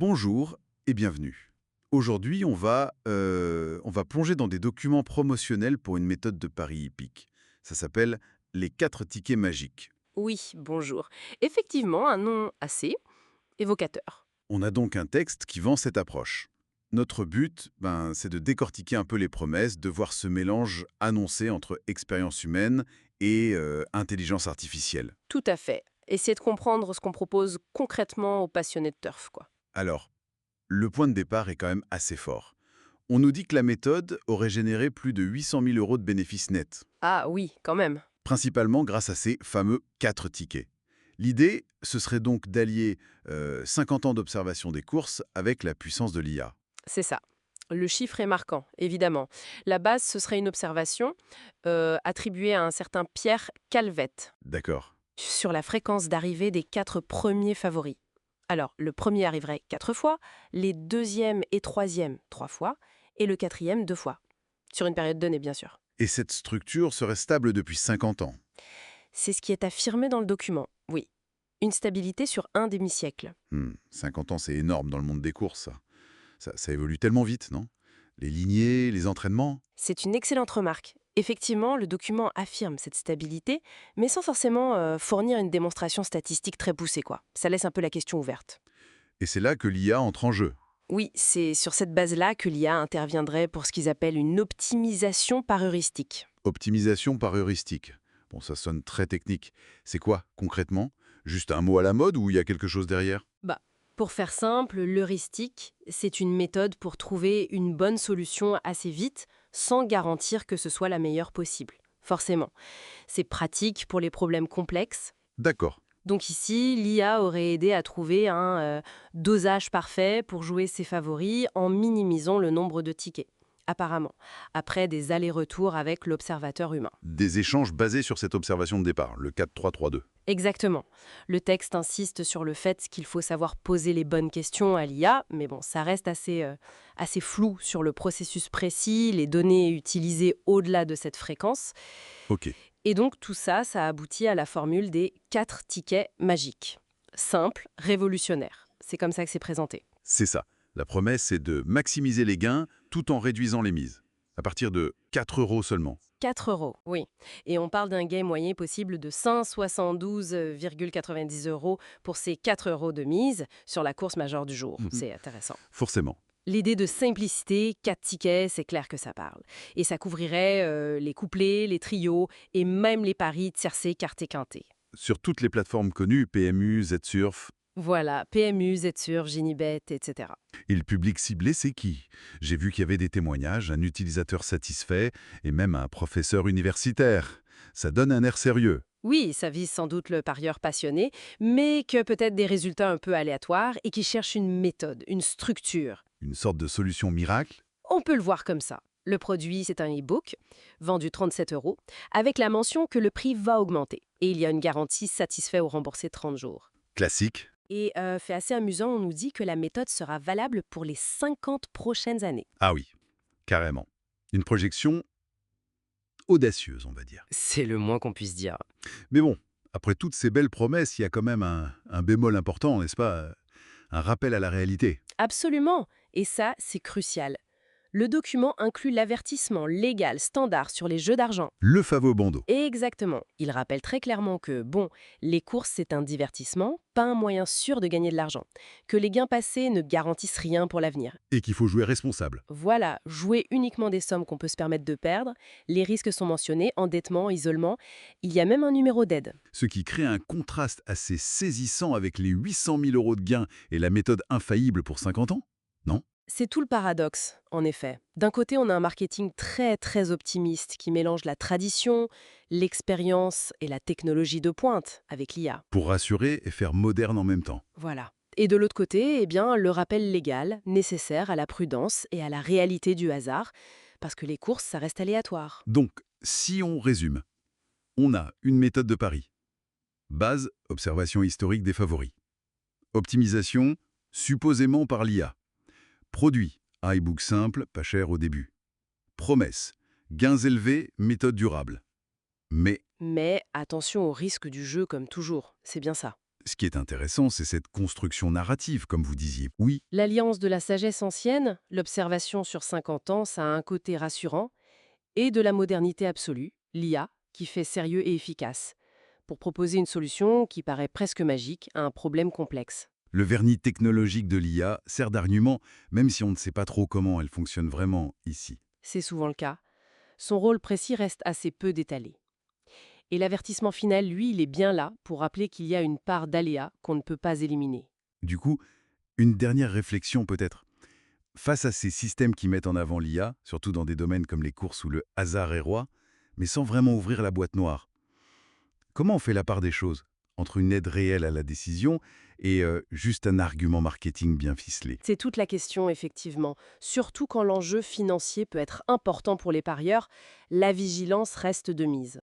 Bonjour et bienvenue. Aujourd'hui, on va plonger dans des documents promotionnels pour une méthode de paris hippique. Ça s'appelle les 4 tickets magiques. Oui, bonjour. Effectivement, un nom assez évocateur. On a donc un texte qui vend cette approche. Notre but, c'est de décortiquer un peu les promesses, de voir ce mélange annoncé entre expérience humaine et intelligence artificielle. Tout à fait. Essayer de comprendre ce qu'on propose concrètement aux passionnés de turf, quoi. Alors, le point de départ est quand même assez fort. On nous dit que la méthode aurait généré plus de 800 000 euros de bénéfices nets, Ah oui, quand même. principalement grâce à ces fameux 4 tickets. L'idée, ce serait donc d'allier 50 ans d'observation des courses avec la puissance de l'IA. C'est ça. Le chiffre est marquant, évidemment. La base, ce serait une observation attribuée à un certain Pierre Calvette D'accord. sur la fréquence d'arrivée des 4 premiers favoris. Alors, le premier arriverait 4 fois, les deuxième et troisième 3 fois, et le quatrième 2 fois. Sur une période donnée, bien sûr. Et cette structure serait stable depuis 50 ans. C'est ce qui est affirmé dans le document, oui. Une stabilité sur un demi-siècle. 50 ans, c'est énorme dans le monde des courses. Ça évolue tellement vite, non? Les lignées, les entraînements. C'est une excellente remarque. Effectivement, le document affirme cette stabilité, mais sans forcément fournir une démonstration statistique très poussée, quoi. Ça laisse un peu la question ouverte. Et c'est là que l'IA entre en jeu. Oui, c'est sur cette base-là que l'IA interviendrait pour ce qu'ils appellent une optimisation par heuristique. Optimisation par heuristique. Bon, ça sonne très technique. C'est quoi, concrètement? Juste un mot à la mode ou il y a quelque chose derrière? Bah, pour faire simple, l'heuristique, c'est une méthode pour trouver une bonne solution assez vite, sans garantir que ce soit la meilleure possible. Forcément. C'est pratique pour les problèmes complexes. D'accord. Donc ici, l'IA aurait aidé à trouver un dosage parfait pour jouer ses favoris en minimisant le nombre de tickets, apparemment, après des allers-retours avec l'observateur humain. Des échanges basés sur cette observation de départ, le 4-3-3-2. Exactement. Le texte insiste sur le fait qu'il faut savoir poser les bonnes questions à l'IA, mais bon, ça reste assez flou sur le processus précis, les données utilisées au-delà de cette fréquence. Ok, Et donc tout ça, ça aboutit à la formule des 4 tickets magiques. Simple, révolutionnaire. C'est comme ça que c'est présenté. c'est ça. La promesse, c'est de maximiser les gains tout en réduisant les mises. À partir de 4 euros seulement. 4 euros, oui. Et on parle d'un gain moyen possible de 172,90 euros pour ces 4 euros de mise sur la course majeure du jour. Mhm. C'est intéressant. Forcément. L'idée de simplicité, 4 tickets, c'est clair que ça parle. Et ça couvrirait les couplets, les trios et même les paris tiercés, quartés, quintés. Sur toutes les plateformes connues, PMU, Zsurf, Voilà, PMU, Zsurf, Ginibet, etc. et le public ciblé, c'est qui? J'ai vu qu'il y avait des témoignages, un utilisateur satisfait et même un professeur universitaire. Ça donne un air sérieux. Oui, ça vise sans doute le parieur passionné, mais que peut-être des résultats un peu aléatoires et qui cherche une méthode, une structure. Une sorte de solution miracle. On peut le voir comme ça. Le produit, c'est un e-book, vendu 37 euros, avec la mention que le prix va augmenter. Et il y a une garantie satisfait ou remboursé 30 jours. Classique. Et fait assez amusant, on nous dit que la méthode sera valable pour les 50 prochaines années. Ah oui, carrément. Une projection audacieuse, on va dire. C'est le moins qu'on puisse dire. Mais bon, après toutes ces belles promesses, il y a quand même un bémol important, n'est-ce pas? Un rappel à la réalité. Absolument. Et ça, c'est crucial. Le document inclut l'avertissement légal standard sur les jeux d'argent. Le fameux bandeau. Exactement. Il rappelle très clairement que, bon, les courses, c'est un divertissement, pas un moyen sûr de gagner de l'argent. Que les gains passés ne garantissent rien pour l'avenir. Et qu'il faut jouer responsable. Voilà, jouer uniquement des sommes qu'on peut se permettre de perdre. Les risques sont mentionnés, endettement, isolement. Il y a même un numéro d'aide. Ce qui crée un contraste assez saisissant avec les 800 000 euros de gains et la méthode infaillible pour 50 ans. Non? C'est tout le paradoxe, en effet. D'un côté, on a un marketing très très optimiste qui mélange la tradition, l'expérience et la technologie de pointe avec l'IA. Pour rassurer et faire moderne en même temps. Voilà. Et de l'autre côté, eh bien, le rappel légal nécessaire à la prudence et à la réalité du hasard, parce que les courses, ça reste aléatoire. Donc, si on résume, on a une méthode de pari. Base, observation historique des favoris. Optimisation, supposément par l'IA. Produit, iBook simple, pas cher au début. Promesse, gains élevés, méthode durable. Mais Mais attention au risque du jeu comme toujours, c'est bien ça. Ce qui est intéressant, c'est cette construction narrative, comme vous disiez. Oui, L'alliance de la sagesse ancienne, l'observation sur 50 ans, ça a un côté rassurant, et de la modernité absolue, l'IA, qui fait sérieux et efficace, pour proposer une solution qui paraît presque magique à un problème complexe. le vernis technologique de l'IA sert d'argument, même si on ne sait pas trop comment elle fonctionne vraiment ici. C'est souvent le cas. Son rôle précis reste assez peu détalé. Et l'avertissement final, lui, il est bien là pour rappeler qu'il y a une part d'aléa qu'on ne peut pas éliminer. Du coup, une dernière réflexion peut-être. Face à ces systèmes qui mettent en avant l'IA, surtout dans des domaines comme les courses où le hasard est roi, mais sans vraiment ouvrir la boîte noire, comment on fait la part des choses entre une aide réelle à la décision et juste un argument marketing bien ficelé? C'est toute la question, effectivement. Surtout quand l'enjeu financier peut être important pour les parieurs, la vigilance reste de mise.